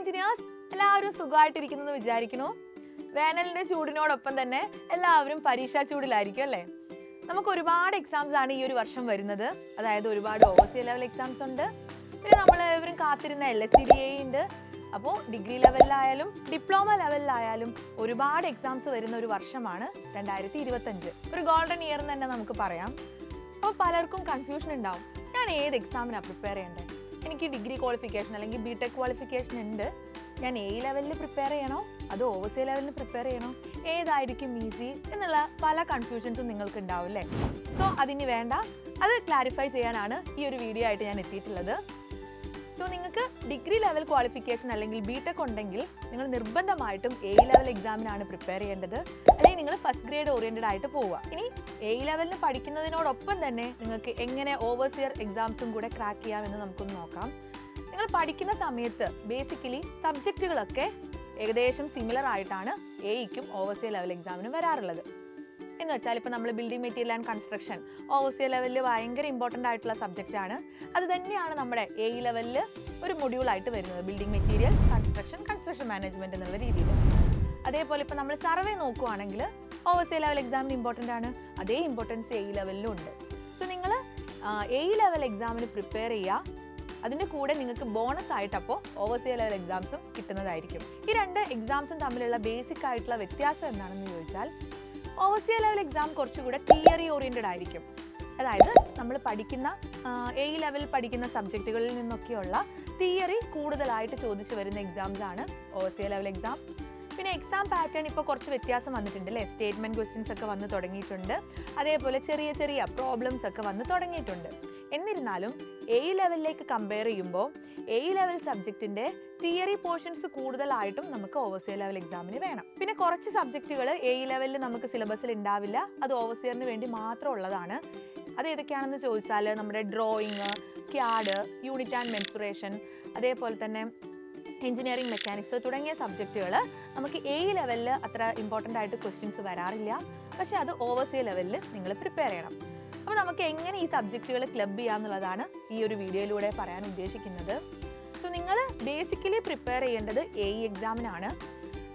Engineers എല്ലാവരും സുഖമായിട്ടിരിക്കുന്നു വിചാരിക്കുന്നു. വേനലിന്റെ ചൂടിനോടൊപ്പം തന്നെ എല്ലാവരും പരീക്ഷാ ചൂടിലായിരിക്കും അല്ലേ? നമുക്ക് ഒരുപാട് എക്സാംസ് ആണ് ഈ ഒരു വർഷം വരുന്നത്. അതായത് ഒരുപാട് ഓവർസീസ് ലെവൽ എക്സാംസ് ഉണ്ട്. പിന്നെ നമ്മളെവരും കാത്തിരുന്ന LSTDA ഉണ്ട്. അപ്പോൾ ഡിഗ്രി ലെവലിലായാലും ഡിപ്ലോമ ലെവലിലായാലും ഒരുപാട് എക്സാംസ് വരുന്ന ഒരു വർഷമാണ് 2025. ഒരു ഗോൾഡൻ ഇയർ എന്ന് തന്നെ നമുക്ക് പറയാം. അപ്പോൾ പലർക്കും കൺഫ്യൂഷൻ ഉണ്ടാവും, ഞാൻ ഏത് എക്സാമിനാണ് പ്രിപ്പയർ ചെയ്യേണ്ടത്? എനിക്ക് ഡിഗ്രി ക്വാളിഫിക്കേഷൻ അല്ലെങ്കിൽ BTech ക്വാളിഫിക്കേഷൻ ഉണ്ട്, ഞാൻ A ലെവലിൽ പ്രിപ്പയർ ചെയ്യണോ അതോ ഓവർസീസ് ലെവലിൽ പ്രിപ്പയർ ചെയ്യണോ, ഏതായിരിക്കും ഈസി എന്നുള്ള പല കൺഫ്യൂഷൻസും നിങ്ങൾക്ക് ഉണ്ടാവും അല്ലേ? സോ അതിന് വേണ്ട, അത് ക്ലാരിഫൈ ചെയ്യാനാണ് ഈ ഒരു വീഡിയോ ആയിട്ട് ഞാൻ എത്തിയിട്ടുള്ളത്. സോ നിങ്ങൾക്ക് ഡിഗ്രി ലെവൽ ക്വാളിഫിക്കേഷൻ അല്ലെങ്കിൽ BTech ഉണ്ടെങ്കിൽ നിങ്ങൾ നിർബന്ധമായിട്ടും A ലെവൽ എക്സാമിനാണ് പ്രിപ്പയർ ചെയ്യേണ്ടത്. അല്ലെങ്കിൽ നിങ്ങൾ ഫസ്റ്റ് ഗ്രേഡ് ഓറിയന്റഡ് ആയിട്ട് പോവുക. ഇനി A ലെവലിന് പഠിക്കുന്നതിനോടൊപ്പം തന്നെ നിങ്ങൾക്ക് എങ്ങനെ ഓവർസിയർ എക്സാംസും കൂടെ ക്രാക്ക് ചെയ്യാമെന്ന് നമുക്കൊന്ന് നോക്കാം. നിങ്ങൾ പഠിക്കുന്ന സമയത്ത് ബേസിക്കലി സബ്ജക്റ്റുകളൊക്കെ ഏകദേശം സിമിലർ ആയിട്ടാണ് എയ്ക്കും ഓവർസിയർ ലെവൽ എക്സാമിനും വരാറുള്ളത്. എന്ന് വെച്ചാൽ ഇപ്പോൾ നമ്മൾ building material and construction overseer ലെവലിൽ ഭയങ്കര ഇമ്പോർട്ടൻ്റ് ആയിട്ടുള്ള സബ്ജക്റ്റ് ആണ്. അത് തന്നെയാണ് നമ്മുടെ A ലെവലിൽ ഒരു മൊഡ്യൂളായിട്ട് വരുന്നത്, ബിൽഡിംഗ് മെറ്റീരിയൽ കൺസ്ട്രക്ഷൻ മാനേജ്മെൻറ്റ് എന്നുള്ള രീതിയിൽ. അതേപോലെ ഇപ്പോൾ നമ്മൾ സർവേ നോക്കുകയാണെങ്കിൽ ഓവർസിയർ ലെവൽ എക്സാമിന് ഇമ്പോർട്ടൻ്റ് ആണ്, അതേ ഇമ്പോർട്ടൻസ് A ലെവലിലും ഉണ്ട്. സോ നിങ്ങൾ A ലെവൽ എക്സാമിന് പ്രിപ്പയർ ചെയ്യുക. അതിൻ്റെ കൂടെ നിങ്ങൾക്ക് ബോണസ് ആയിട്ട് അപ്പോൾ ഓവർസിയർ ലെവൽ എക്സാംസും കിട്ടുന്നതായിരിക്കും. ഈ രണ്ട് എക്സാംസും തമ്മിലുള്ള ബേസിക് ആയിട്ടുള്ള വ്യത്യാസം എന്താണെന്ന് ചോദിച്ചാൽ, ഓവർസിയർ ലെവൽ എക്സാം കുറച്ചുകൂടെ തിയറി ഓറിയൻറ്റഡ് ആയിരിക്കും. അതായത് നമ്മൾ പഠിക്കുന്ന A ലെവലിൽ പഠിക്കുന്ന സബ്ജക്റ്റുകളിൽ നിന്നൊക്കെയുള്ള തിയറി കൂടുതലായിട്ട് ചോദിച്ചു വരുന്ന എക്സാംസ് ആണ് ഓവർസിയർ ലെവൽ എക്സാം. പിന്നെ എക്സാം പാറ്റേൺ ഇപ്പോൾ കുറച്ച് വ്യത്യാസം വന്നിട്ടുണ്ട് അല്ലേ? സ്റ്റേറ്റ്മെൻറ്റ് ക്വസ്റ്റ്യൻസ് ഒക്കെ വന്ന് തുടങ്ങിയിട്ടുണ്ട്. അതേപോലെ ചെറിയ ചെറിയ പ്രോബ്ലംസ് ഒക്കെ വന്ന് തുടങ്ങിയിട്ടുണ്ട്. എന്നിരുന്നാലും A ലെവലിലേക്ക് കമ്പയർ ചെയ്യുമ്പോൾ A ലെവൽ സബ്ജക്റ്റിൻ്റെ തിയറി പോർഷൻസ് കൂടുതലായിട്ടും നമുക്ക് ഓവർസിയർ ലെവൽ എക്സാമിന് വേണം. പിന്നെ കുറച്ച് സബ്ജക്റ്റുകൾ A ലെവലിൽ നമുക്ക് സിലബസിൽ ഉണ്ടാവില്ല, അത് ഓവർസിയറിന് വേണ്ടി മാത്രം ഉള്ളതാണ്. അത് ഏതൊക്കെയാണെന്ന് ചോദിച്ചാൽ നമ്മുടെ drawing, CAD, unit and mensuration, അതേപോലെ തന്നെ എഞ്ചിനീയറിംഗ് മെക്കാനിക്സ് തുടങ്ങിയ സബ്ജക്റ്റുകൾ നമുക്ക് A ലെവലിൽ അത്ര ഇമ്പോർട്ടൻ്റ് ആയിട്ട് ക്വസ്റ്റ്യൻസ് വരാറില്ല. പക്ഷേ അത് ഓവർസിയർ ലെവലിൽ നിങ്ങൾ പ്രിപ്പയർ ചെയ്യണം. അപ്പോൾ നമുക്ക് എങ്ങനെ ഈ സബ്ജക്റ്റുകൾ ക്ലബ് ചെയ്യാമെന്നുള്ളതാണ് ഈ ഒരു വീഡിയോയിലൂടെ പറയാൻ ഉദ്ദേശിക്കുന്നത്. സോ നിങ്ങൾ ബേസിക്കലി പ്രിപ്പയർ ചെയ്യേണ്ടത് A എക്സാമിനാണ്.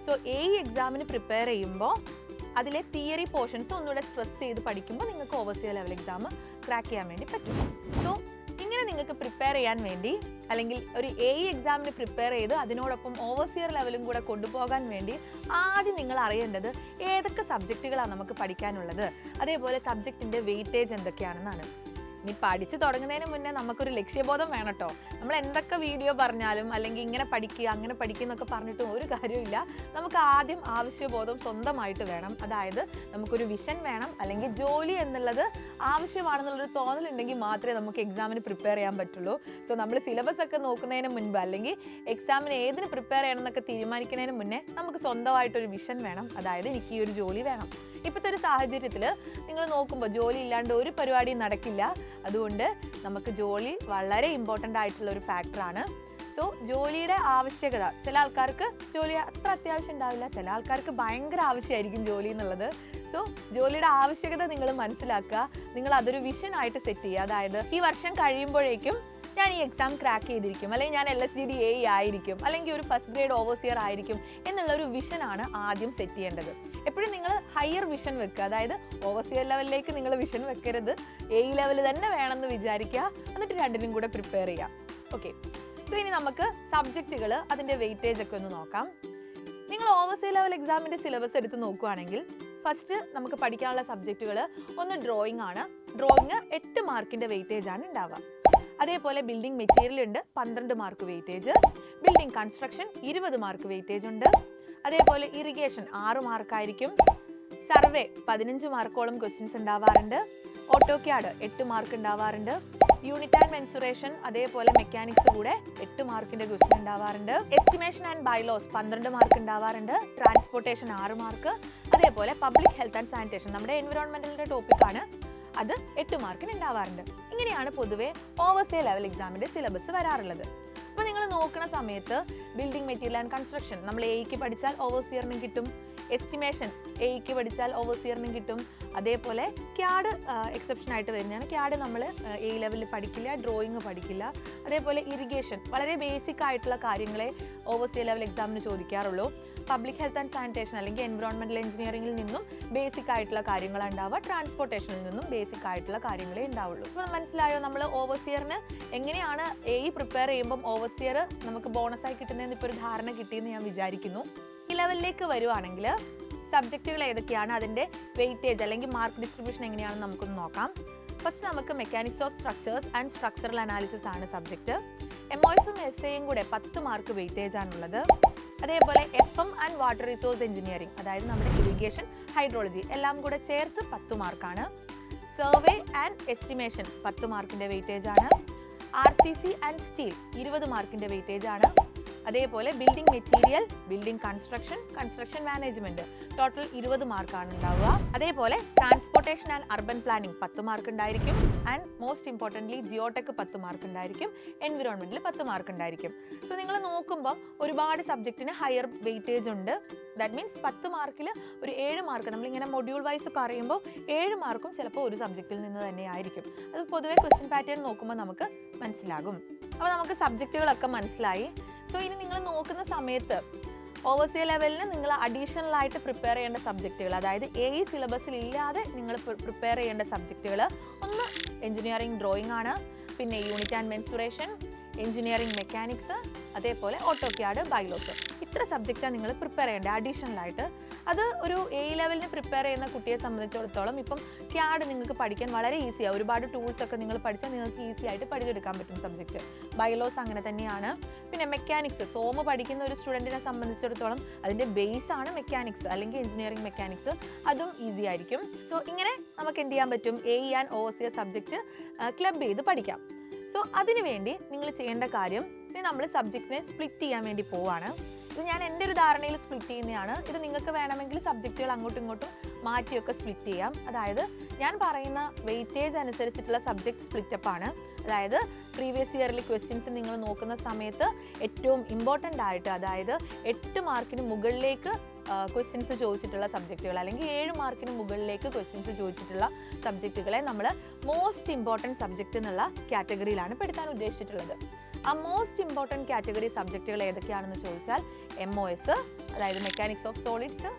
സോ A എക്സാമിന് പ്രിപ്പയർ ചെയ്യുമ്പോൾ അതിലെ തിയറി പോർഷൻസ് ഒന്നുകൂടെ സ്ട്രെസ് ചെയ്ത് പഠിക്കുമ്പോൾ നിങ്ങൾക്ക് ഓവർസിയർ ലെവൽ എക്സാം ക്രാക്ക് ചെയ്യാൻ വേണ്ടി പറ്റും. സോ ഇങ്ങനെ നിങ്ങൾക്ക് പ്രിപ്പയർ ചെയ്യാൻ വേണ്ടി അല്ലെങ്കിൽ ഒരു A എക്സാമിന് പ്രിപ്പയർ ചെയ്ത് അതിനോടൊപ്പം ഓവർസിയർ ലെവലും കൂടെ കൊണ്ടുപോകാൻ വേണ്ടി ആദ്യം നിങ്ങൾ അറിയേണ്ടത് ഏതൊക്കെ സബ്ജക്റ്റുകളാണ് നമുക്ക് പഠിക്കാനുള്ളത്, അതേപോലെ സബ്ജക്റ്റിൻ്റെ വെയിറ്റേജ് എന്തൊക്കെയാണെന്നാണ്. ഇനി പഠിച്ചു തുടങ്ങുന്നതിന് മുന്നേ നമുക്കൊരു ലക്ഷ്യബോധം വേണം കേട്ടോ. നമ്മൾ എന്തൊക്കെ വീഡിയോ പറഞ്ഞാലും അല്ലെങ്കിൽ ഇങ്ങനെ പഠിക്കുക അങ്ങനെ പഠിക്കുക എന്നൊക്കെ പറഞ്ഞിട്ടും ഒരു കാര്യമില്ല. നമുക്ക് ആദ്യം ആവശ്യബോധം സ്വന്തമായിട്ട് വേണം. അതായത് നമുക്കൊരു വിഷൻ വേണം, അല്ലെങ്കിൽ ജോലി എന്നുള്ളത് ആവശ്യമാണെന്നുള്ളൊരു തോന്നലുണ്ടെങ്കിൽ മാത്രമേ നമുക്ക് എക്സാമിന് പ്രിപ്പയർ ചെയ്യാൻ പറ്റുള്ളൂ. സോ നമ്മൾ സിലബസ് ഒക്കെ നോക്കുന്നതിന് മുൻപ് അല്ലെങ്കിൽ എക്സാമിന് ഏതിന് പ്രിപ്പയർ ചെയ്യണം എന്നൊക്കെ തീരുമാനിക്കുന്നതിന് മുന്നേ നമുക്ക് സ്വന്തമായിട്ടൊരു വിഷൻ വേണം. അതായത് എനിക്ക് ഈ ഒരു ജോലി വേണം. ഇപ്പോഴത്തെ ഒരു സാഹചര്യത്തിൽ നിങ്ങൾ നോക്കുമ്പോൾ ജോലി ഇല്ലാണ്ട് ഒരു പരിപാടിയും നടക്കില്ല. അതുകൊണ്ട് നമുക്ക് ജോലി വളരെ ഇമ്പോർട്ടൻ്റ് ആയിട്ടുള്ള ഒരു ഫാക്ടറാണ്. സോ ജോലിയുടെ ആവശ്യകത, ചില ആൾക്കാർക്ക് ജോലി അത്ര അത്യാവശ്യം ഉണ്ടാവില്ല, ചില ആൾക്കാർക്ക് ഭയങ്കര ആവശ്യമായിരിക്കും ജോലി എന്നുള്ളത്. സോ ജോലിയുടെ ആവശ്യകത നിങ്ങൾ മനസ്സിലാക്കുക, നിങ്ങൾ അതൊരു വിഷനായിട്ട് സെറ്റ് ചെയ്യുക. അതായത് ഈ വർഷം കഴിയുമ്പോഴേക്കും ഞാൻ ഈ എക്സാം ക്രാക്ക് ചെയ്തിരിക്കും, അല്ലെങ്കിൽ ഞാൻ LSTDA ആയിരിക്കും, അല്ലെങ്കിൽ ഒരു ഫസ്റ്റ് ഗ്രേഡ് ഓവർസിയർ ആയിരിക്കും എന്നുള്ളൊരു വിഷനാണ് ആദ്യം സെറ്റ് ചെയ്യേണ്ടത്. എപ്പോഴും നിങ്ങൾ ഹയർ വിഷൻ വെക്കുക. അതായത് ഓവർസിയർ ലെവലിലേക്ക് നിങ്ങൾ വിഷൻ വെക്കരുത്, A ലെവൽ തന്നെ വേണമെന്ന് വിചാരിക്കുക. എന്നിട്ട് രണ്ടിനും കൂടെ പ്രിപ്പയർ ചെയ്യാം. ഓക്കെ, സോ ഇനി നമുക്ക് സബ്ജക്റ്റുകൾ അതിൻ്റെ വെയിറ്റേജ് ഒക്കെ ഒന്ന് നോക്കാം. നിങ്ങൾ ഓവർസിയർ ലെവൽ എക്സാമിൻ്റെ സിലബസ് എടുത്ത് നോക്കുകയാണെങ്കിൽ ഫസ്റ്റ് നമുക്ക് പഠിക്കാനുള്ള സബ്ജക്റ്റുകൾ ഒന്ന് ഡ്രോയിങ് ആണ്. ഡ്രോയിങ് 8 മാർക്കിൻ്റെ വെയിറ്റേജ് ആണ് ഉണ്ടാവുക. അതേപോലെ ബിൽഡിംഗ് മെറ്റീരിയൽ ഉണ്ട്, 12 mark weightage. Building construction 20 mark weightage ഉണ്ട്. അതേപോലെ ഇറിഗേഷൻ 6 മാർക്കായിരിക്കും. സർവേ 15 മാർക്കോളം ക്വസ്റ്റ്യൻസ് ഉണ്ടാവാറുണ്ട്. ഓട്ടോക്യാഡ് 8 മാർക്ക് ഉണ്ടാവാറുണ്ട്. യൂണിറ്റ് ആൻഡ് മെൻസുറേഷൻ അതേപോലെ മെക്കാനിക്സ് കൂടെ 8 മാർക്കിൻ്റെ ക്വസ്റ്റ്യൻ ഉണ്ടാവാറുണ്ട്. എസ്റ്റിമേഷൻ ആൻഡ് ബൈലോസ് 12 മാർക്ക് ഉണ്ടാവാറുണ്ട്. Transportation 6 mark. അതേപോലെ പബ്ലിക് ഹെൽത്ത് ആൻഡ് സാനിറ്റേഷൻ നമ്മുടെ എൻവിറോൺമെൻറ്റലിൻ്റെ ടോപ്പിക്കാണ്, അത് 8 മാർക്കിന് ഉണ്ടാവാറുണ്ട്. ഇങ്ങനെയാണ് പൊതുവെ ഓവർസിയർ ലെവൽ എക്സാമിൻ്റെ സിലബസ് വരാറുള്ളത്. അപ്പോൾ നിങ്ങൾ നോക്കുന്ന സമയത്ത് ബിൽഡിംഗ് മെറ്റീരിയൽ ആൻഡ് കൺസ്ട്രക്ഷൻ നമ്മൾ എയ്ക്ക് പഠിച്ചാൽ ഓവർസിയറിനും കിട്ടും, എസ്റ്റിമേഷൻ എയ്ക്ക് പഠിച്ചാൽ ഓവർസിയറിനും കിട്ടും. അതേപോലെ ക്യാഡ് എക്സെപ്ഷൻ ആയിട്ട് വരുന്നതാണ്. ക്യാഡ് നമ്മൾ എ ലെവലിൽ പഠിക്കില്ല, ഡ്രോയിങ് പഠിക്കില്ല. അതേപോലെ ഇറിഗേഷൻ വളരെ ബേസിക് ആയിട്ടുള്ള കാര്യങ്ങളെ ഓവർസിയർ ലെവൽ എക്സാമിന് ചോദിക്കാറുള്ളൂ. പബ്ലിക് ഹെൽത്ത് ആൻഡ് സാനിറ്റേഷൻ അല്ലെങ്കിൽ എൻവിറോൺമെന്റൽ എഞ്ചിനീയറിംഗിൽ നിന്നും ബേസിക് ആയിട്ടുള്ള കാര്യങ്ങളാണ് ഉണ്ടാവുക. ട്രാൻസ്പോർട്ടേഷനിൽ നിന്നും ബേസിക് ആയിട്ടുള്ള കാര്യങ്ങളേ ഉണ്ടാവുള്ളൂ. അപ്പോൾ മനസ്സിലായോ നമ്മൾ ഓവർസിയറിന് എങ്ങനെയാണ് പ്രിപ്പയർ ചെയ്യുമ്പം ഓവർസിയർ നമുക്ക് ബോണസായി കിട്ടുന്നതെന്ന് ഇപ്പോൾ ഒരു ധാരണ കിട്ടിയെന്ന് ഞാൻ വിചാരിക്കുന്നു. ഈ ലെവലിലേക്ക് വരുവാണെങ്കിൽ സബ്ജക്റ്റുകൾ ഏതൊക്കെയാണ്, അതിൻ്റെ വെയിറ്റേജ് അല്ലെങ്കിൽ മാർക്ക് ഡിസ്ട്രിബ്യൂഷൻ എങ്ങനെയാണെന്ന് നമുക്കൊന്ന് നോക്കാം. ഫസ്റ്റ് നമുക്ക് mechanics of structures and structural analysis ആണ് സബ്ജക്റ്റ്. MOSഉം SAയും കൂടെ 10 മാർക്ക് വെയിറ്റേജ് ആണുള്ളത്. അതേപോലെ FM and water resource engineering, അതായത് നമ്മുടെ ഇറിഗേഷൻ, ഹൈഡ്രോളജി എല്ലാം കൂടെ ചേർത്ത് 10 മാർക്കാണ്. സർവേ ആൻഡ് എസ്റ്റിമേഷൻ 10 മാർക്കിൻ്റെ വെയിറ്റേജ് ആണ്. RCC ആൻഡ് സ്റ്റീൽ 20 മാർക്കിൻ്റെ വെയിറ്റേജ് ആണ്. അതേപോലെ building material, building construction management total 20 മാർക്കാണ് ഉണ്ടാവുക. അതേപോലെ transportation and urban planning 10 mark ഉണ്ടായിരിക്കും. And most importantly geotech 10 mark ഉണ്ടായിരിക്കും. എൻവിറോൺമെന്റിൽ 10 മാർക്ക് ഉണ്ടായിരിക്കും. സോ നിങ്ങൾ നോക്കുമ്പോൾ ഒരുപാട് സബ്ജക്റ്റിന് ഹയർ വെയിറ്റേജ് ഉണ്ട്. ദാറ്റ് മീൻസ് 10 മാർക്കിൽ ഒരു 7 മാർക്ക് നമ്മളിങ്ങനെ മൊഡ്യൂൾ വൈസ് പറയുമ്പോൾ 7 മാർക്കും ചിലപ്പോൾ ഒരു സബ്ജക്റ്റിൽ നിന്ന് തന്നെ ആയിരിക്കും. അത് പൊതുവെ ക്വസ്റ്റ്യൻ പാറ്റേൺ നോക്കുമ്പോൾ നമുക്ക് മനസ്സിലാകും. അപ്പോൾ നമുക്ക് സബ്ജക്റ്റുകളൊക്കെ മനസ്സിലായി. സോ ഇനി നിങ്ങൾ നോക്കുന്ന സമയത്ത് ഓവർസിയർ ലെവലിന് നിങ്ങൾ അഡീഷണൽ ആയിട്ട് പ്രിപ്പയർ ചെയ്യേണ്ട സബ്ജക്റ്റുകൾ, അതായത് സിലബസിൽ ഇല്ലാതെ നിങ്ങൾ പ്രിപ്പയർ ചെയ്യേണ്ട സബ്ജക്റ്റുകൾ, ഒന്ന് എഞ്ചിനീയറിംഗ് ഡ്രോയിങ് ആണ്, പിന്നെ unit and mensuration, engineering mechanics, അതേപോലെ ഓട്ടോക്യാഡ്, ബൈലോസ്. ഇത്ര സബ്ജക്റ്റാണ് നിങ്ങൾ പ്രിപ്പയർ ചെയ്യേണ്ടത് അഡീഷണൽ ആയിട്ട്. അത് ഒരു ലെവലിന് പ്രിപ്പയർ ചെയ്യുന്ന കുട്ടിയെ സംബന്ധിച്ചിടത്തോളം ഇപ്പം ക്യാഡ് നിങ്ങൾക്ക് പഠിക്കാൻ വളരെ ഈസിയാണ്. ഒരുപാട് ടൂൾസ് ഒക്കെ നിങ്ങൾ പഠിച്ചാൽ നിങ്ങൾക്ക് ഈസി ആയിട്ട് പഠിച്ചെടുക്കാൻ പറ്റും സബ്ജക്റ്റ്. ബൈലോസ് അങ്ങനെ തന്നെയാണ്. പിന്നെ മെക്കാനിക്സ്, സോമ് പഠിക്കുന്ന ഒരു സ്റ്റുഡൻറ്റിനെ സംബന്ധിച്ചിടത്തോളം അതിൻ്റെ ബേസ് ആണ് മെക്കാനിക്സ് അല്ലെങ്കിൽ എഞ്ചിനീയറിംഗ് മെക്കാനിക്സ്, അതും ഈസി ആയിരിക്കും. സോ ഇങ്ങനെ നമുക്ക് എന്ത് ചെയ്യാൻ പറ്റും, ആൻഡ് ഓവർസിയർ സബ്ജക്റ്റ് ക്ലബ് ചെയ്ത് പഠിക്കാം. സോ അതിനു വേണ്ടി നിങ്ങൾ ചെയ്യേണ്ട കാര്യം, ഇനി നമ്മൾ സബ്ജക്റ്റിനെ സ്പ്ലിറ്റ് ചെയ്യാൻ വേണ്ടി പോവാണ്. ഇത് ഞാൻ എൻ്റെ ഒരു ധാരണയിൽ സ്പ്ലിറ്റ് ചെയ്യുന്നതാണ്. ഇത് നിങ്ങൾക്ക് വേണമെങ്കിൽ സബ്ജക്റ്റുകൾ അങ്ങോട്ടും ഇങ്ങോട്ടും മാറ്റിയൊക്കെ സ്പ്ലിറ്റ് ചെയ്യാം. അതായത് ഞാൻ പറയുന്ന വെയിറ്റേജ് അനുസരിച്ചിട്ടുള്ള സബ്ജക്റ്റ് സ്പ്ലിറ്റപ്പ് ആണ്. അതായത് പ്രീവിയസ് ഇയറിലെ ക്വസ്റ്റ്യൻസ് നിങ്ങൾ നോക്കുന്ന സമയത്ത് ഏറ്റവും ഇമ്പോർട്ടൻ്റ് ആയിട്ട്, അതായത് 8 മാർക്കിന് മുകളിലേക്ക് ക്വസ്റ്റ്യൻസ് ചോദിച്ചിട്ടുള്ള സബ്ജക്റ്റുകൾ അല്ലെങ്കിൽ 7 മാർക്കിന് മുകളിലേക്ക് ക്വസ്റ്റ്യൻസ് ചോദിച്ചിട്ടുള്ള സബ്ജക്റ്റുകളെ നമ്മൾ മോസ്റ്റ് ഇമ്പോർട്ടൻറ്റ് സബ്ജക്റ്റ് എന്നുള്ള കാറ്റഗറിയിലാണ് പെടുത്താൻ ഉദ്ദേശിച്ചിട്ടുള്ളത്. ആ മോസ്റ്റ് ഇമ്പോർട്ടൻറ്റ് കാറ്റഗറി സബ്ജക്റ്റുകൾ ഏതൊക്കെയാണെന്ന് ചോദിച്ചാൽ MOS, അതായത് mechanics of solids,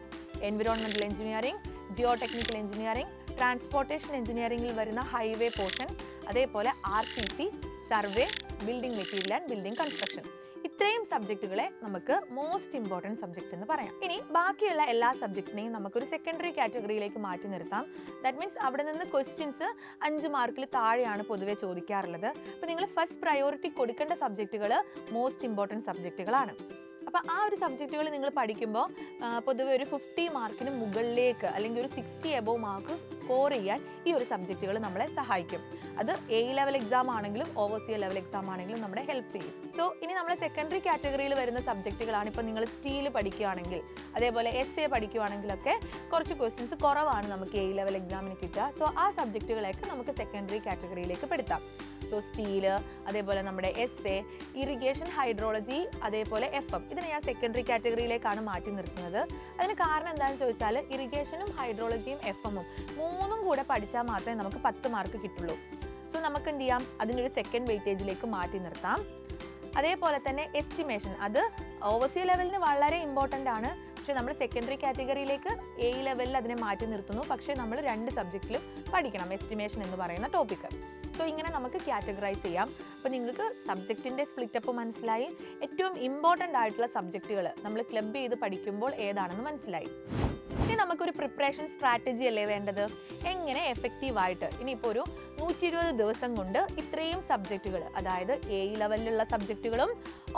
environmental engineering, Jio technical engineering, transportation എഞ്ചിനീയറിംഗിൽ വരുന്ന ഹൈവേ പോർഷൻ, അതേപോലെ RCC, survey, building material and building construction. ഇത്രയും സബ്ജക്റ്റുകളെ നമുക്ക് മോസ്റ്റ് ഇമ്പോർട്ടൻറ്റ് സബ്ജക്റ്റ് എന്ന് പറയാം. ഇനി ബാക്കിയുള്ള എല്ലാ സബ്ജക്റ്റിനെയും നമുക്കൊരു സെക്കൻഡറി കാറ്റഗറിയിലേക്ക് മാറ്റി നിർത്താം. ദാറ്റ് മീൻസ് അവിടെ നിന്ന് ക്വസ്റ്റ്യൻസ് 5 മാർക്കിൽ താഴെയാണ് പൊതുവെ ചോദിക്കാറുള്ളത്. അപ്പോൾ നിങ്ങൾ ഫസ്റ്റ് പ്രയോറിറ്റി കൊടുക്കേണ്ട സബ്ജക്റ്റുകൾ മോസ്റ്റ് ഇമ്പോർട്ടൻറ്റ് സബ്ജക്റ്റുകളാണ്. അപ്പോൾ ആ ഒരു സബ്ജക്റ്റുകൾ നിങ്ങൾ പഠിക്കുമ്പോൾ പൊതുവെ ഒരു 50 മാർക്കിന് മുകളിലേക്ക് അല്ലെങ്കിൽ ഒരു 60 എബോവ് മാർക്ക് സ്കോർ ചെയ്യാൻ ഈ ഒരു സബ്ജക്റ്റുകൾ നമ്മളെ സഹായിക്കും. അത് ലെവൽ എക്സാം ആണെങ്കിലും ഓവർസിയർ ലെവൽ എക്സാം ആണെങ്കിലും നമ്മളെ ഹെൽപ്പ് ചെയ്യും. സോ ഇനി നമ്മുടെ സെക്കൻഡറി കാറ്റഗറിയിൽ വരുന്ന സബ്ജക്റ്റുകളാണ്. ഇപ്പോൾ നിങ്ങൾ സ്റ്റീൽ പഠിക്കുകയാണെങ്കിൽ, അതേപോലെ SA പഠിക്കുകയാണെങ്കിലൊക്കെ കുറച്ച് ക്വസ്റ്റ്യൻസ് കുറവാണ് നമുക്ക് ലെവൽ എക്സാമിന് കിട്ടുക. സോ ആ സബ്ജക്റ്റുകളെയൊക്കെ നമുക്ക് സെക്കൻഡറി കാറ്റഗറിയിലേക്ക് പെടുത്താം. സോ സ്റ്റീല്, അതേപോലെ നമ്മുടെ SA, ഇറിഗേഷൻ, ഹൈഡ്രോളജി, അതേപോലെ FM, ഇതിനെ ഞാൻ സെക്കൻഡറി കാറ്റഗറിയിലേക്കാണ് മാറ്റി നിർത്തുന്നത്. അതിന് കാരണം എന്താണെന്ന് ചോദിച്ചാൽ ഇറിഗേഷനും ഹൈഡ്രോളജിയും FM-ഉം മൂന്നും കൂടെ പഠിച്ചാൽ മാത്രമേ നമുക്ക് 10 മാർക്ക് കിട്ടുള്ളൂ. സോ നമുക്ക് എന്ത് ചെയ്യാം, അതിനൊരു സെക്കൻഡ് വെയിറ്റേജിലേക്ക് മാറ്റി നിർത്താം. അതേപോലെ തന്നെ എസ്റ്റിമേഷൻ, അത് ഓവർസിയർ ലെവലിന് വളരെ ഇമ്പോർട്ടൻ്റ് ആണ്. പക്ഷേ നമ്മൾ സെക്കൻഡറി കാറ്റഗറിയിലേക്ക് ലെവലിൽ അതിനെ മാറ്റി നിർത്തുന്നു. പക്ഷേ നമ്മൾ 2 സബ്ജക്റ്റിലും പഠിക്കണം എസ്റ്റിമേഷൻ എന്ന് പറയുന്ന ടോപ്പിക്ക്. സോ ഇങ്ങനെ നമുക്ക് കാറ്റഗറൈസ് ചെയ്യാം. അപ്പോൾ നിങ്ങൾക്ക് സബ്ജക്റ്റിൻ്റെ സ്പ്ലിറ്റപ്പ് മനസ്സിലായി, ഏറ്റവും ഇമ്പോർട്ടൻ്റ് ആയിട്ടുള്ള സബ്ജക്റ്റുകൾ നമ്മൾ ക്ലബ് ചെയ്ത് പഠിക്കുമ്പോൾ ഏതാണെന്ന് മനസ്സിലായി. ഇനി നമുക്കൊരു പ്രിപ്പറേഷൻ സ്ട്രാറ്റജി അല്ലേ വേണ്ടത്, എങ്ങനെ എഫക്റ്റീവായിട്ട് ഇനിയിപ്പോൾ ഒരു 120 ദിവസം കൊണ്ട് ഇത്രയും സബ്ജക്റ്റുകൾ, അതായത് ലെവലിലുള്ള സബ്ജക്റ്റുകളും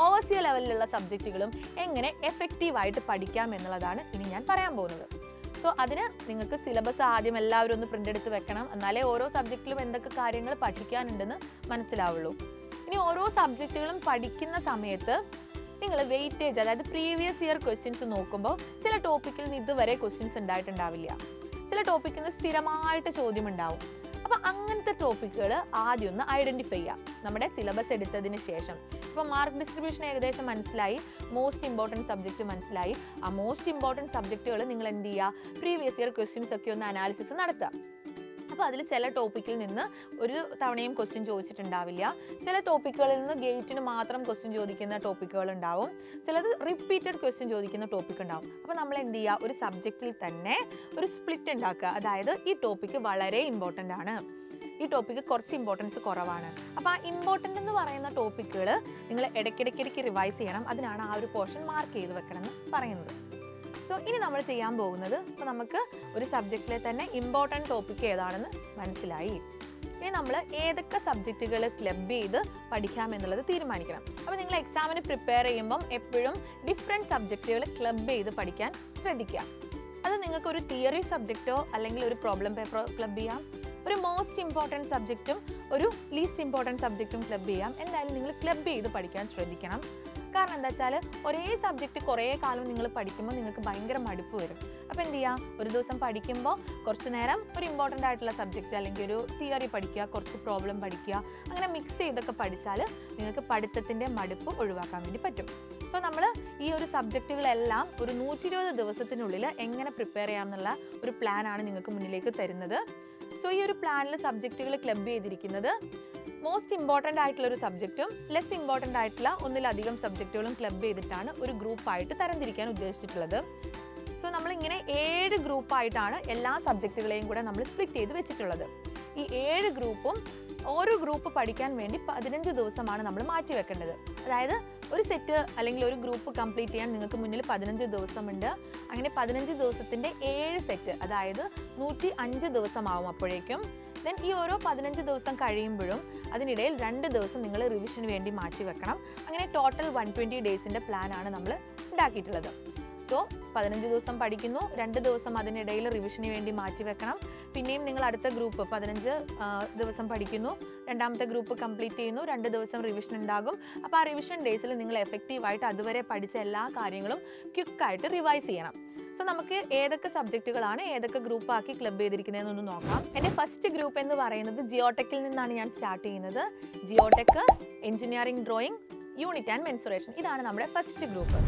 ഓവർസിയർ ലെവലിലുള്ള സബ്ജക്റ്റുകളും എങ്ങനെ എഫക്റ്റീവായിട്ട് പഠിക്കാം എന്നുള്ളതാണ് ഇനി ഞാൻ പറയാൻ പോകുന്നത്. സോ അതിന് നിങ്ങൾക്ക് സിലബസ് ആദ്യം എല്ലാവരും ഒന്ന് പ്രിൻ്റ് എടുത്ത് വെക്കണം. എന്നാലേ ഓരോ സബ്ജക്റ്റിലും എന്തൊക്കെ കാര്യങ്ങൾ പഠിക്കാനുണ്ടെന്ന് മനസ്സിലാവുള്ളൂ. ഇനി ഓരോ സബ്ജക്റ്റുകളും പഠിക്കുന്ന സമയത്ത് നിങ്ങൾ വെയിറ്റേജ്, അതായത് പ്രീവിയസ് ഇയർ ക്വസ്റ്റ്യൻസ് നോക്കുമ്പോൾ ചില ടോപ്പിക്കിൽ നിന്ന് ഇതുവരെ ക്വസ്റ്റ്യൻസ് ഉണ്ടായിട്ടുണ്ടാവില്ല, ചില ടോപ്പിക്കിൽ നിന്ന് സ്ഥിരമായിട്ട് ചോദ്യം ഉണ്ടാവും. അപ്പോൾ അങ്ങനത്തെ ടോപ്പിക്കുകൾ ആദ്യം ഒന്ന് ഐഡൻറ്റിഫൈ ചെയ്യാം. നമ്മുടെ സിലബസ് എടുത്തതിന് ശേഷം അപ്പോൾ മാർക്ക് ഡിസ്ട്രിബ്യൂഷൻ ഏകദേശം മനസ്സിലായി, മോസ്റ്റ് ഇമ്പോർട്ടൻറ്റ് സബ്ജക്റ്റ് മനസ്സിലായി. ആ മോസ്റ്റ് ഇമ്പോർട്ടൻറ്റ് സബ്ജക്റ്റുകൾ നിങ്ങൾ എന്ത് ചെയ്യുക, പ്രീവിയസ് ഇയർ ക്വസ്റ്റ്യൻസ് ഒക്കെ ഒന്ന് അനാലിസിസ് നടത്തുക. അപ്പോൾ അതിൽ ചില ടോപ്പിക്കിൽ നിന്ന് ഒരു തവണയും ക്വസ്റ്റ്യൻ ചോദിച്ചിട്ടുണ്ടാവില്ല, ചില ടോപ്പിക്കുകളിൽ നിന്ന് ഗേറ്റിന് മാത്രം ക്വസ്റ്റ്യൻ ചോദിക്കുന്ന ടോപ്പിക്കുകൾ ഉണ്ടാവും, ചിലത് റിപ്പീറ്റഡ് ക്വസ്റ്റ്യൻ ചോദിക്കുന്ന ടോപ്പിക് ഉണ്ടാവും. അപ്പോൾ നമ്മൾ എന്ത് ചെയ്യുക, ഒരു സബ്ജക്റ്റിൽ തന്നെ ഒരു സ്പ്ലിറ്റ് ഉണ്ടാക്കുക. അതായത് ഈ ടോപ്പിക്ക് വളരെ ഇമ്പോർട്ടൻ്റ് ആണ്, ഈ ടോപ്പിക്ക് കുറച്ച് ഇമ്പോർട്ടൻസ് കുറവാണ്. അപ്പോൾ ആ ഇമ്പോർട്ടൻ്റ് എന്ന് പറയുന്ന ടോപ്പിക്കുകൾ നിങ്ങൾ ഇടയ്ക്കിടയ്ക്ക് റിവൈസ് ചെയ്യണം. അതിനാണ് ആ ഒരു പോർഷൻ മാർക്ക് ചെയ്ത് വെക്കണം എന്ന് പറയുന്നത്. സോ ഇനി നമ്മൾ ചെയ്യാൻ പോകുന്നത്, അപ്പോൾ നമുക്ക് ഒരു സബ്ജക്റ്റിലെ തന്നെ ഇമ്പോർട്ടൻറ്റ് ടോപ്പിക് ഏതാണെന്ന് മനസ്സിലായി. ഇനി നമ്മൾ ഏതൊക്കെ സബ്ജക്റ്റുകൾ ക്ലബ് ചെയ്ത് പഠിക്കാം എന്നുള്ളത് തീരുമാനിക്കണം. അപ്പോൾ നിങ്ങൾ എക്സാമിന് പ്രിപ്പയർ ചെയ്യുമ്പം എപ്പോഴും ഡിഫറെൻറ്റ് സബ്ജക്റ്റുകൾ ക്ലബ് ചെയ്ത് പഠിക്കാൻ ശ്രദ്ധിക്കുക. അത് നിങ്ങൾക്ക് ഒരു തിയറി സബ്ജക്റ്റോ അല്ലെങ്കിൽ ഒരു പ്രോബ്ലം പേപ്പറോ ക്ലബ് ചെയ്യാം, ഒരു മോസ്റ്റ് ഇമ്പോർട്ടൻറ്റ് സബ്ജക്റ്റും ഒരു ലീസ്റ്റ് ഇമ്പോർട്ടൻറ്റ് സബ്ജക്റ്റും ക്ലബ് ചെയ്യാം. എന്തായാലും നിങ്ങൾ ക്ലബ് ചെയ്ത് പഠിക്കാൻ ശ്രദ്ധിക്കണം. കാരണം എന്താ വെച്ചാൽ ഒരേ സബ്ജക്റ്റ് കുറേ കാലം നിങ്ങൾ പഠിക്കുമ്പോൾ നിങ്ങൾക്ക് ഭയങ്കര മടുപ്പ് വരും. അപ്പോൾ എന്ത് ചെയ്യുക, ഒരു ദിവസം പഠിക്കുമ്പോൾ കുറച്ച് നേരം ഒരു ഇമ്പോർട്ടൻ്റ് ആയിട്ടുള്ള സബ്ജക്റ്റ് അല്ലെങ്കിൽ ഒരു തിയറി പഠിക്കുക, കുറച്ച് പ്രോബ്ലം പഠിക്കുക, അങ്ങനെ മിക്സ് ചെയ്തൊക്കെ പഠിച്ചാൽ നിങ്ങൾക്ക് പഠിത്തത്തിൻ്റെ മടുപ്പ് ഒഴിവാക്കാൻ വേണ്ടി പറ്റും. സോ നമ്മൾ ഈ ഒരു സബ്ജക്റ്റുകളെല്ലാം ഒരു 120 ദിവസത്തിനുള്ളിൽ എങ്ങനെ പ്രിപ്പയർ ചെയ്യാമെന്നുള്ള ഒരു പ്ലാനാണ് നിങ്ങൾക്ക് മുന്നിലേക്ക് തരുന്നത്. സോ ഈ ഒരു പ്ലാനിൽ സബ്ജക്റ്റുകൾ ക്ലബ് ചെയ്തിരിക്കുന്നത് മോസ്റ്റ് ഇമ്പോർട്ടൻ്റ് ആയിട്ടുള്ള ഒരു സബ്ജക്റ്റും ലെസ് ഇമ്പോർട്ടൻ്റ് ആയിട്ടുള്ള ഒന്നിലധികം സബ്ജക്റ്റുകളും ക്ലബ് ചെയ്തിട്ടാണ് ഒരു ഗ്രൂപ്പായിട്ട് തരംതിരിക്കാൻ ഉദ്ദേശിച്ചിട്ടുള്ളത്. സോ നമ്മളിങ്ങനെ 7 ഗ്രൂപ്പായിട്ടാണ് എല്ലാ സബ്ജക്റ്റുകളെയും കൂടെ നമ്മൾ സ്പ്ലിറ്റ് ചെയ്ത് വെച്ചിട്ടുള്ളത്. ഈ 7 ഗ്രൂപ്പും ഓരോ ഗ്രൂപ്പ് പഠിക്കാൻ വേണ്ടി 15 ദിവസമാണ് നമ്മൾ മാറ്റി വെക്കേണ്ടത്. അതായത് ഒരു സെറ്റ് അല്ലെങ്കിൽ ഒരു ഗ്രൂപ്പ് കംപ്ലീറ്റ് ചെയ്യാൻ നിങ്ങൾക്ക് മുന്നിൽ 15 ദിവസമുണ്ട്. അങ്ങനെ 15 ദിവസത്തിൻ്റെ 7 സെറ്റ്, അതായത് 105 ദിവസമാവും അപ്പോഴേക്കും. ദെൻ ഈ ഓരോ 15 ദിവസം കഴിയുമ്പോഴും അതിനിടയിൽ 2 ദിവസം നിങ്ങൾ റിവിഷന് വേണ്ടി മാറ്റി വെക്കണം. അങ്ങനെ ടോട്ടൽ 120 ഡേയ്സിൻ്റെ പ്ലാനാണ് നമ്മൾ ഉണ്ടാക്കിയിട്ടുള്ളത്. സോ 15 ദിവസം പഠിക്കുന്നു, 2 ദിവസം അതിനിടയിൽ റിവിഷന് വേണ്ടി മാറ്റി വെക്കണം. പിന്നെയും നിങ്ങൾ അടുത്ത ഗ്രൂപ്പ് 15 ദിവസം പഠിക്കുന്നു, രണ്ടാമത്തെ ഗ്രൂപ്പ് കംപ്ലീറ്റ് ചെയ്യുന്നു, 2 ദിവസം റിവിഷൻ ഉണ്ടാകും. അപ്പോൾ ആ റിവിഷൻ ഡേയ്സിൽ നിങ്ങൾ എഫക്റ്റീവായിട്ട് അതുവരെ പഠിച്ച എല്ലാ കാര്യങ്ങളും ക്വിക്കായിട്ട് റിവൈസ് ചെയ്യണം. സോ നമുക്ക് ഏതൊക്കെ സബ്ജക്റ്റുകളാണ് ഏതൊക്കെ ഗ്രൂപ്പാക്കി ക്ലബ് ചെയ്തിരിക്കുന്നതെന്നൊന്ന് നോക്കാം. എൻ്റെ ഫസ്റ്റ് ഗ്രൂപ്പ് എന്ന് പറയുന്നത് ജിയോടെക്കിൽ നിന്നാണ് ഞാൻ സ്റ്റാർട്ട് ചെയ്യുന്നത്. ജിയോടെക്, engineering drawing, unit and mensuration, ഇതാണ് നമ്മുടെ ഫസ്റ്റ് ഗ്രൂപ്പ്.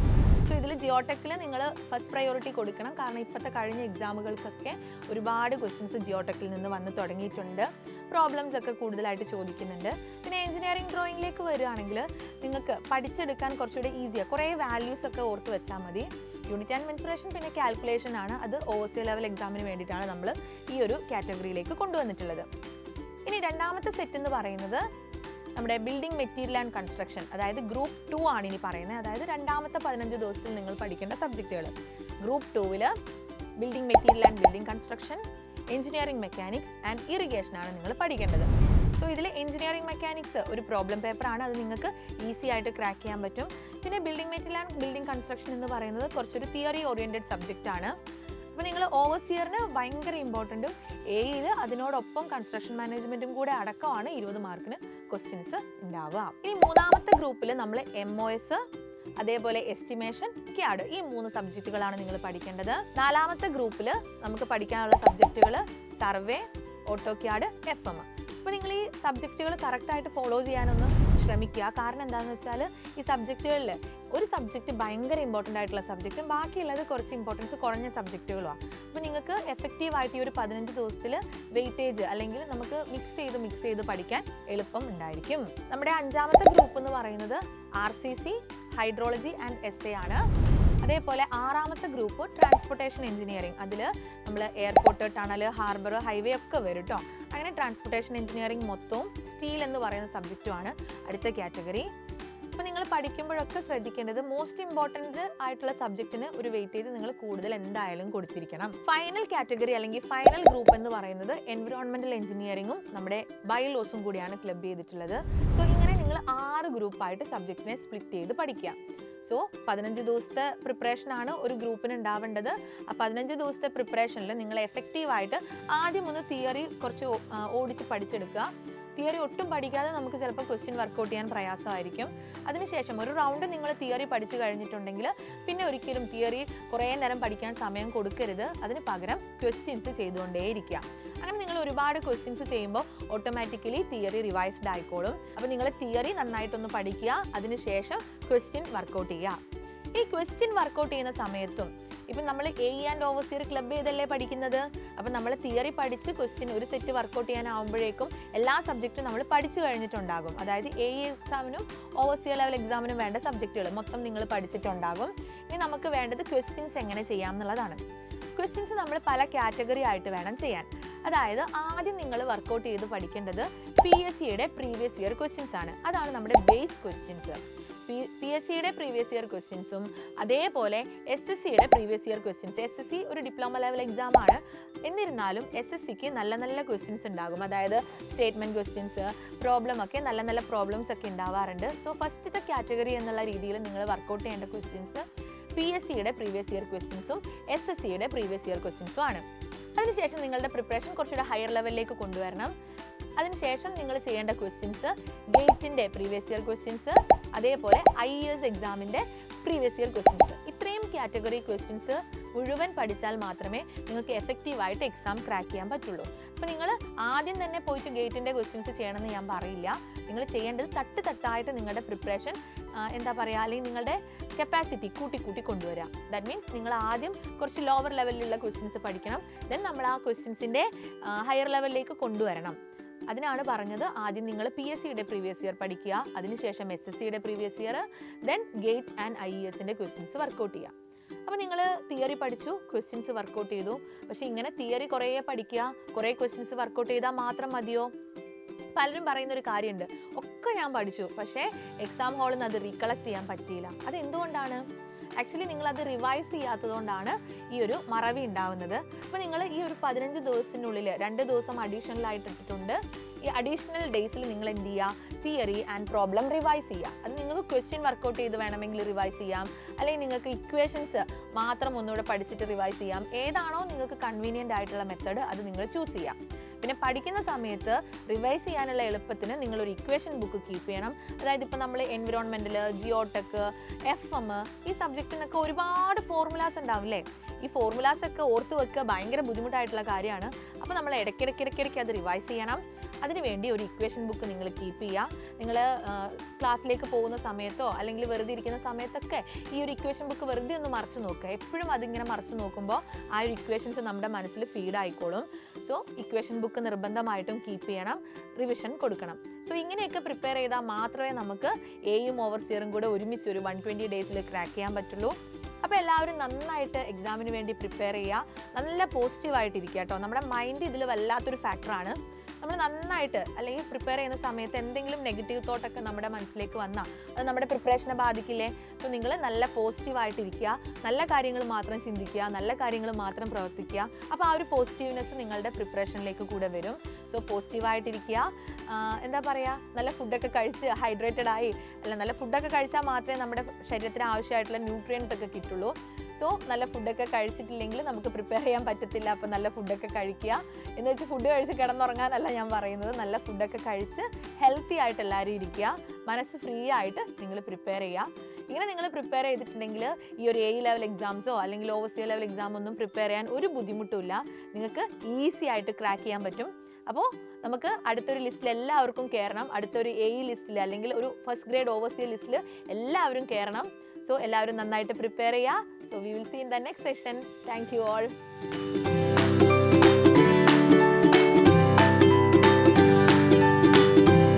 സോ ഇതിൽ ജിയോടെക്കിൽ നിങ്ങൾ ഫസ്റ്റ് പ്രയോറിറ്റി കൊടുക്കണം. കാരണം ഇപ്പോഴത്തെ കഴിഞ്ഞ എക്സാമുകൾക്കൊക്കെ ഒരുപാട് ക്വസ്റ്റ്യൻസ് ജിയോടെക്കിൽ നിന്ന് വന്ന് തുടങ്ങിയിട്ടുണ്ട്. പ്രോബ്ലംസ് ഒക്കെ കൂടുതലായിട്ട് ചോദിക്കുന്നുണ്ട്. പിന്നെ എഞ്ചിനീയറിംഗ് ഡ്രോയിങ്ങിലേക്ക് വരികയാണെങ്കിൽ നിങ്ങൾക്ക് പഠിച്ചെടുക്കാൻ കുറച്ചുകൂടി ഈസിയാണ്, കുറേ വാല്യൂസ് ഒക്കെ ഓർത്ത് വെച്ചാൽ മതി. യൂണിറ്റ് ആൻഡ് മെൻസുറേഷൻ പിന്നെ കാൽക്കുലേഷൻ ആണ്, അത് OSA ലെവൽ എക്സാമിന് വേണ്ടിയിട്ടാണ് നമ്മൾ ഈ ഒരു കാറ്റഗറിയിലേക്ക് കൊണ്ടുവന്നിട്ടുള്ളത്. ഇനി രണ്ടാമത്തെ സെറ്റ് എന്ന് പറയുന്നത് നമ്മുടെ ബിൽഡിംഗ് മെറ്റീരിയൽ ആൻഡ് കൺസ്ട്രക്ഷൻ, അതായത് ഗ്രൂപ്പ് 2 ആണ് ഇനി പറയുന്നത്. അതായത് രണ്ടാമത്തെ 15 ദിവസത്തിൽ നിങ്ങൾ പഠിക്കേണ്ട സബ്ജക്റ്റുകൾ. ഗ്രൂപ്പ് 2-ൽ building material and building construction, engineering mechanics and irrigation ആണ് നിങ്ങൾ പഠിക്കേണ്ടത്. സോ ഇതിൽ എഞ്ചിനീയറിംഗ് മെക്കാനിക്സ് ഒരു പ്രോബ്ലം പേപ്പറാണ്, അത് നിങ്ങൾക്ക് ഈസി ആയിട്ട് ക്രാക്ക് ചെയ്യാൻ പറ്റും. പിന്നെ building material and building construction എന്ന് പറയുന്നത് കുറച്ചൊരു തിയറി ഓറിയൻറ്റഡ് സബ്ജക്റ്റ് ആണ്. അപ്പോൾ നിങ്ങൾ ഓവർസിയറിന് ഭയങ്കര ഇമ്പോർട്ടൻറ്റും എയിൽ അതിനോടൊപ്പം കൺസ്ട്രക്ഷൻ മാനേജ്മെൻറ്റും കൂടെ അടക്കമാണ് 20 മാർക്കിന് ക്വസ്റ്റ്യൻസ് ഉണ്ടാവുക. ഇനി മൂന്നാമത്തെ ഗ്രൂപ്പിൽ നമ്മൾ MOS, അതേപോലെ എസ്റ്റിമേഷൻ, ക്യാഡ്, ഈ 3 സബ്ജക്റ്റുകളാണ് നിങ്ങൾ പഠിക്കേണ്ടത്. നാലാമത്തെ ഗ്രൂപ്പിൽ നമുക്ക് പഠിക്കാനുള്ള സബ്ജക്റ്റുകൾ സർവേ, ഓട്ടോക്യാഡ്, FM. അപ്പോൾ നിങ്ങൾ ഈ സബ്ജക്റ്റുകൾ കറക്റ്റായിട്ട് ഫോളോ ചെയ്യാനൊന്ന് ശ്രമിക്കുക. കാരണം എന്താണെന്ന് വെച്ചാൽ ഈ സബ്ജക്റ്റുകളിൽ ഒരു സബ്ജക്റ്റ് ഭയങ്കര ഇമ്പോർട്ടൻ്റ് ആയിട്ടുള്ള സബ്ജക്റ്റും ബാക്കിയുള്ളത് കുറച്ച് ഇമ്പോർട്ടൻസ് കുറഞ്ഞ സബ്ജക്റ്റുകളുമാണ്. അപ്പോൾ നിങ്ങൾക്ക് എഫക്റ്റീവായിട്ട് ഈ ഒരു 15 ദിവസത്തിൽ വെയിറ്റേജ് അല്ലെങ്കിൽ നമുക്ക് മിക്സ് ചെയ്ത് പഠിക്കാൻ എളുപ്പം ഉണ്ടായിരിക്കും. നമ്മുടെ അഞ്ചാമത്തെ ഗ്രൂപ്പ് എന്ന് പറയുന്നത് RCC, ഹൈഡ്രോളജി ആൻഡ് SA ആണ്. അതേപോലെ ആറാമത്തെ ഗ്രൂപ്പ് ട്രാൻസ്പോർട്ടേഷൻ എഞ്ചിനീയറിംഗ്, അതിൽ നമ്മൾ എയർപോർട്ട്, ടണൽ, ഹാർബർ, ഹൈവേ ഒക്കെ വരും കേട്ടോ. അങ്ങനെ ട്രാൻസ്പോർട്ടേഷൻ എഞ്ചിനീയറിംഗ് മൊത്തവും സ്റ്റീൽ എന്ന് പറയുന്ന സബ്ജക്റ്റുമാണ് അടുത്ത കാറ്റഗറി. അപ്പോൾ നിങ്ങൾ പഠിക്കുമ്പോഴൊക്കെ ശ്രദ്ധിക്കേണ്ടത് മോസ്റ്റ് ഇമ്പോർട്ടൻറ്റ് ആയിട്ടുള്ള സബ്ജക്റ്റിന് ഒരു വെയിറ്റേജ് നിങ്ങൾ കൂടുതൽ എന്തായാലും കൊടുത്തിരിക്കണം. ഫൈനൽ കാറ്റഗറി അല്ലെങ്കിൽ ഫൈനൽ ഗ്രൂപ്പ് എന്ന് പറയുന്നത് എൻവിറോൺമെൻറ്റൽ എഞ്ചിനീയറിംഗും നമ്മുടെ ബയോലോസും കൂടിയാണ് ക്ലബ് ചെയ്തിട്ടുള്ളത്. സോ ഇങ്ങനെ നിങ്ങൾ 6 ഗ്രൂപ്പായിട്ട് സബ്ജക്റ്റിനെ സ്പ്ലിറ്റ് ചെയ്ത് പഠിക്കുക. സോ 15 ദിവസത്തെ പ്രിപ്പറേഷനാണ് ഒരു ഗ്രൂപ്പിന് ഉണ്ടാവേണ്ടത്. ആ 15 ദിവസത്തെ പ്രിപ്പറേഷനിൽ നിങ്ങൾ എഫക്റ്റീവായിട്ട് ആദ്യം ഒന്ന് തിയറി കുറച്ച് ഓടിച്ച് പഠിച്ചെടുക്കുക. തിയറി ഒട്ടും പഠിക്കാതെ നമുക്ക് ചിലപ്പോൾ ക്വസ്റ്റ്യൻ വർക്കൗട്ട് ചെയ്യാൻ പ്രയാസമായിരിക്കും. അതിനുശേഷം ഒരു റൗണ്ട് നിങ്ങൾ തിയറി പഠിച്ചു കഴിഞ്ഞിട്ടുണ്ടെങ്കിൽ പിന്നെ ഒരിക്കലും തിയറി കുറേ നേരം പഠിക്കാൻ സമയം കൊടുക്കരുത്. അതിന് പകരം ക്വസ്റ്റ്യൻസ് ചെയ്തുകൊണ്ടേയിരിക്കുക. അങ്ങനെ നിങ്ങൾ ഒരുപാട് ക്വസ്റ്റ്യൻസ് ചെയ്യുമ്പോൾ ഓട്ടോമാറ്റിക്കലി തിയറി റിവൈസ്ഡ് ആയിക്കോളും. അപ്പോൾ നിങ്ങൾ തിയറി നന്നായിട്ടൊന്ന് പഠിക്കുക, അതിനുശേഷം ക്വസ്റ്റ്യൻ വർക്കൗട്ട് ചെയ്യുക. ഈ ക്വസ്റ്റ്യൻ വർക്കൗട്ട് ചെയ്യുന്ന സമയത്തും ഇപ്പം നമ്മൾ എ ആൻഡ് ഓവർസിയർ ക്ലബ് ചെയ്തല്ലേ പഠിക്കുന്നത്. അപ്പം നമ്മൾ തിയറി പഠിച്ച് ക്വസ്റ്റ്യൻ ഒരു സെറ്റ് വർക്കൗട്ട് ചെയ്യാനാവുമ്പോഴേക്കും എല്ലാ സബ്ജക്റ്റും നമ്മൾ പഠിച്ചു കഴിഞ്ഞിട്ടുണ്ടാകും. അതായത് എ എക്സാമിനും ഓവർസിയർ ലെവൽ എക്സാമിനും വേണ്ട സബ്ജക്റ്റുകൾ മൊത്തം നിങ്ങൾ പഠിച്ചിട്ടുണ്ടാകും. ഇനി നമുക്ക് വേണ്ടത് ക്വസ്റ്റ്യൻസ് എങ്ങനെ ചെയ്യാം എന്നുള്ളതാണ്. ക്വസ്റ്റ്യൻസ് നമ്മൾ പല കാറ്റഗറി ആയിട്ട് വേണം ചെയ്യാൻ. അതായത് ആദ്യം നിങ്ങൾ വർക്കൗട്ട് ചെയ്ത് പഠിക്കേണ്ടത് PSCയുടെ പ്രീവിയസ് ഇയർ ക്വസ്റ്റ്യൻസ് ആണ്. അതാണ് നമ്മുടെ ബേസ് ക്വസ്റ്റ്യൻസ്. PSCയുടെ പ്രീവിയസ് ഇയർ ക്വസ്റ്റ്യൻസും അതേപോലെ SSCയുടെ പ്രീവിയസ് ഇയർ ക്വസ്റ്റ്യൻസ്. SSC ഒരു ഡിപ്ലോമ ലെവൽ എക്സാം ആണ്. എന്നിരുന്നാലും SSCക്ക് നല്ല നല്ല ക്വസ്റ്റ്യൻസ് ഉണ്ടാകും. അതായത് സ്റ്റേറ്റ്മെൻറ്റ് ക്വസ്റ്റ്യൻസ്, പ്രോബ്ലം ഒക്കെ നല്ല നല്ല പ്രോബ്ലംസ് ഒക്കെ ഉണ്ടാവാറുണ്ട്. സോ ഫസ്റ്റത്തെ കാറ്റഗറി എന്നുള്ള രീതിയിൽ നിങ്ങൾ വർക്കൗട്ട് ചെയ്യേണ്ട ക്വസ്റ്റ്യൻസ് PSCയുടെ പ്രീവിയസ് ഇയർ ക്വസ്റ്റ്യൻസും SSCയുടെ പ്രീവിയസ് ഇയർ ക്വസ്റ്റ്യൻസും ആണ്. അതിനുശേഷം നിങ്ങളുടെ പ്രിപ്പറേഷൻ കുറച്ചുകൂടെ ഹയർ ലെവലിലേക്ക് കൊണ്ടുവരണം. അതിനുശേഷം നിങ്ങൾ ചെയ്യേണ്ട ക്വസ്റ്റ്യൻസ് ഗേറ്റിൻ്റെ പ്രീവിയസ് ഇയർ ക്വസ്റ്റ്യൻസ്, അതേപോലെ IAS എക്സാമിൻ്റെ പ്രീവിയസ് ഇയർ ക്വസ്റ്റ്യൻസ്. ഇത്രയും കാറ്റഗറി ക്വസ്റ്റ്യൻസ് മുഴുവൻ പഠിച്ചാൽ മാത്രമേ നിങ്ങൾക്ക് എഫക്റ്റീവായിട്ട് എക്സാം ക്രാക്ക് ചെയ്യാൻ പറ്റുള്ളൂ. അപ്പോൾ നിങ്ങൾ ആദ്യം തന്നെ പോയിട്ട് ഗേറ്റിൻ്റെ ക്വസ്റ്റ്യൻസ് ചെയ്യണമെന്ന് ഞാൻ പറയില്ല. നിങ്ങൾ ചെയ്യേണ്ടത് തട്ടായിട്ട് നിങ്ങളുടെ പ്രിപ്പറേഷൻ എന്താ പറയുക, അല്ലെങ്കിൽ നിങ്ങളുടെ കപ്പാസിറ്റി കൂട്ടി കൊണ്ടുവരിക. ദാറ്റ് മീൻസ് നിങ്ങൾ ആദ്യം കുറച്ച് ലോവർ ലെവലിലുള്ള ക്വസ്റ്റ്യൻസ് പഠിക്കണം. ദെൻ നമ്മൾ ആ ക്വസ്റ്റ്യൻസിൻ്റെ ഹയർ ലെവലിലേക്ക് കൊണ്ടുവരണം. അതിനാണ് പറഞ്ഞത് ആദ്യം നിങ്ങൾ PSCയുടെ പ്രീവിയസ് ഇയർ പഠിക്കുക, അതിനുശേഷം SSCയുടെ previous year, then GATE and IASൻ്റെ ക്വസ്റ്റ്യൻസ് വർക്കൗട്ട് ചെയ്യുക. അപ്പോൾ നിങ്ങൾ തിയറി പഠിച്ചു, ക്വസ്റ്റ്യൻസ് വർക്കൗട്ട് ചെയ്തു. പക്ഷേ ഇങ്ങനെ തിയറി കുറേ പഠിക്കുക, കുറേ ക്വസ്റ്റ്യൻസ് വർക്കൗട്ട് ചെയ്താൽ മാത്രം മതിയോ? പലരും പറയുന്നൊരു കാര്യമുണ്ട്, ഒക്കെ ഞാൻ പഠിച്ചു പക്ഷേ എക്സാം ഹാളിൽ നിന്ന് അത് റീകളക്ട് ചെയ്യാൻ പറ്റിയില്ല. അതെന്തുകൊണ്ടാണ്? ആക്ച്വലി നിങ്ങളത് റിവൈസ് ചെയ്യാത്തതുകൊണ്ടാണ് ഈ ഒരു മറവി ഉണ്ടാവുന്നത്. അപ്പോൾ നിങ്ങൾ ഈ ഒരു 15 ദിവസത്തിനുള്ളിൽ 2 ദിവസം അഡീഷണൽ ആയിട്ട് ഇട്ടിട്ടുണ്ട്. ഈ അഡീഷണൽ ഡേയ്സിൽ നിങ്ങൾ എന്ത് ചെയ്യുക, തിയറി ആൻഡ് പ്രോബ്ലം റിവൈസ് ചെയ്യുക. അത് നിങ്ങൾക്ക് ക്വസ്റ്റ്യൻ വർക്കൗട്ട് ചെയ്ത് വേണമെങ്കിൽ റിവൈസ് ചെയ്യാം, അല്ലെങ്കിൽ നിങ്ങൾക്ക് ഇക്വേഷൻസ് മാത്രം ഒന്നുകൂടെ പഠിച്ചിട്ട് റിവൈസ് ചെയ്യാം. ഏതാണോ നിങ്ങൾക്ക് കൺവീനിയൻ്റ് ആയിട്ടുള്ള മെത്തേഡ് അത് നിങ്ങൾ ചൂസ് ചെയ്യാം. പിന്നെ പഠിക്കുന്ന സമയത്ത് റിവൈസ് ചെയ്യാനുള്ള എളുപ്പത്തിന് നിങ്ങളൊരു ഇക്വേഷൻ ബുക്ക് കീപ്പ് ചെയ്യണം. അതായത് ഇപ്പോൾ നമ്മൾ എൻവിറോൺമെൻറ്റൽ, ജിയോടെക്, FM ഈ സബ്ജക്റ്റിനൊക്കെ ഒരുപാട് ഫോർമുലാസ് ഉണ്ടാവില്ലേ. ഈ ഫോർമുലാസ് ഒക്കെ ഓർത്ത് വെക്കുക ഭയങ്കര ബുദ്ധിമുട്ടായിട്ടുള്ള കാര്യമാണ്. അപ്പോൾ നമ്മൾ ഇടയ്ക്കിടയ്ക്ക് അത് റിവൈസ് ചെയ്യണം. അതിനുവേണ്ടി ഒരു ഇക്വേഷൻ ബുക്ക് നിങ്ങൾ കീപ്പ് ചെയ്യുക. നിങ്ങൾ ക്ലാസ്സിലേക്ക് പോകുന്ന സമയത്തോ അല്ലെങ്കിൽ വെറുതെ ഇരിക്കുന്ന സമയത്തൊക്കെ ഈ ഒരു ഇക്വേഷൻ ബുക്ക് വെറുതെ ഒന്ന് മറിച്ച് നോക്കുക. എപ്പോഴും അതിങ്ങനെ മറിച്ച് നോക്കുമ്പോൾ ആ ഒരു ഇക്വേഷൻസ് നമ്മുടെ മനസ്സിൽ ഫീഡ് ആയിക്കോളും. സോ ഇക്വേഷൻ ബുക്ക് നിർബന്ധമായിട്ടും കീപ്പ് ചെയ്യണം, റിവിഷൻ കൊടുക്കണം. സോ ഇങ്ങനെയൊക്കെ പ്രിപ്പയർ ചെയ്താൽ മാത്രമേ നമുക്ക് എയും ഓവർസിയറും കൂടെ ഒരുമിച്ച് ഒരു 120 ഡേയ്സിൽ ക്രാക്ക് ചെയ്യാൻ പറ്റുള്ളൂ. അപ്പോൾ എല്ലാവരും നന്നായിട്ട് എക്സാമിന് വേണ്ടി പ്രിപ്പയർ ചെയ്യുക, നല്ല പോസിറ്റീവായിട്ടിരിക്കുക കേട്ടോ. നമ്മുടെ മൈൻഡ് ഇതിൽ വല്ലാത്തൊരു ഫാക്ടറാണ്. നമ്മൾ നന്നായിട്ട് അല്ലെങ്കിൽ പ്രിപ്പയർ ചെയ്യുന്ന സമയത്ത് എന്തെങ്കിലും നെഗറ്റീവ് തോട്ടൊക്കെ നമ്മുടെ മനസ്സിലേക്ക് വന്നാൽ അത് നമ്മുടെ പ്രിപ്പറേഷനെ ബാധിക്കില്ലേ. സോ നിങ്ങൾ നല്ല പോസിറ്റീവായിട്ടിരിക്കുക, നല്ല കാര്യങ്ങൾ മാത്രം ചിന്തിക്കുക, നല്ല കാര്യങ്ങൾ മാത്രം പ്രവർത്തിക്കുക. അപ്പോൾ ആ ഒരു പോസിറ്റീവ്നെസ് നിങ്ങളുടെ പ്രിപ്പറേഷനിലേക്ക് കൂടെ വരും. സോ പോസിറ്റീവായിട്ടിരിക്കുക. എന്താ പറയുക, നല്ല ഫുഡൊക്കെ കഴിച്ച് ഹൈഡ്രേറ്റഡ് ആയി, നല്ല ഫുഡൊക്കെ കഴിച്ചാൽ മാത്രമേ നമ്മുടെ ശരീരത്തിന് ആവശ്യമായിട്ടുള്ള ന്യൂട്രിയൻസ് ഒക്കെ കിട്ടുള്ളൂ. സോ നല്ല ഫുഡൊക്കെ കഴിച്ചിട്ടില്ലെങ്കിൽ നമുക്ക് പ്രിപ്പയർ ചെയ്യാൻ പറ്റത്തില്ല. അപ്പോൾ നല്ല ഫുഡൊക്കെ കഴിക്കുക. എന്ന് വെച്ച് ഫുഡ് കഴിച്ച് കിടന്നുറങ്ങാനല്ല ഞാൻ പറയുന്നത്, നല്ല ഫുഡൊക്കെ കഴിച്ച് ഹെൽത്തി ആയിട്ട് എല്ലാവരും ഇരിക്കുക, മനസ്സ് ഫ്രീ ആയിട്ട് നിങ്ങൾ പ്രിപ്പയർ ചെയ്യുക. ഇങ്ങനെ നിങ്ങൾ പ്രിപ്പയർ ചെയ്തിട്ടുണ്ടെങ്കിൽ ഈ ഒരു A ലെവൽ എക്സാംസോ അല്ലെങ്കിൽ ഓവർസിയർ ലെവൽ എക്സാമോ ഒന്നും പ്രിപ്പയർ ചെയ്യാൻ ഒരു ബുദ്ധിമുട്ടുമില്ല. നിങ്ങൾക്ക് ഈസി ആയിട്ട് ക്രാക്ക് ചെയ്യാൻ പറ്റും. അപ്പോൾ നമുക്ക് അടുത്തൊരു ലിസ്റ്റിൽ എല്ലാവർക്കും കയറണം. അടുത്തൊരു A ലിസ്റ്റിൽ അല്ലെങ്കിൽ ഒരു ഫസ്റ്റ് ഗ്രേഡ് ഓവർസിയർ ലിസ്റ്റിൽ എല്ലാവരും കയറണം. സോ എല്ലാവരും നന്നായിട്ട് പ്രിപ്പയർ ചെയ്യുക. So we will see in the next session. Thank you all.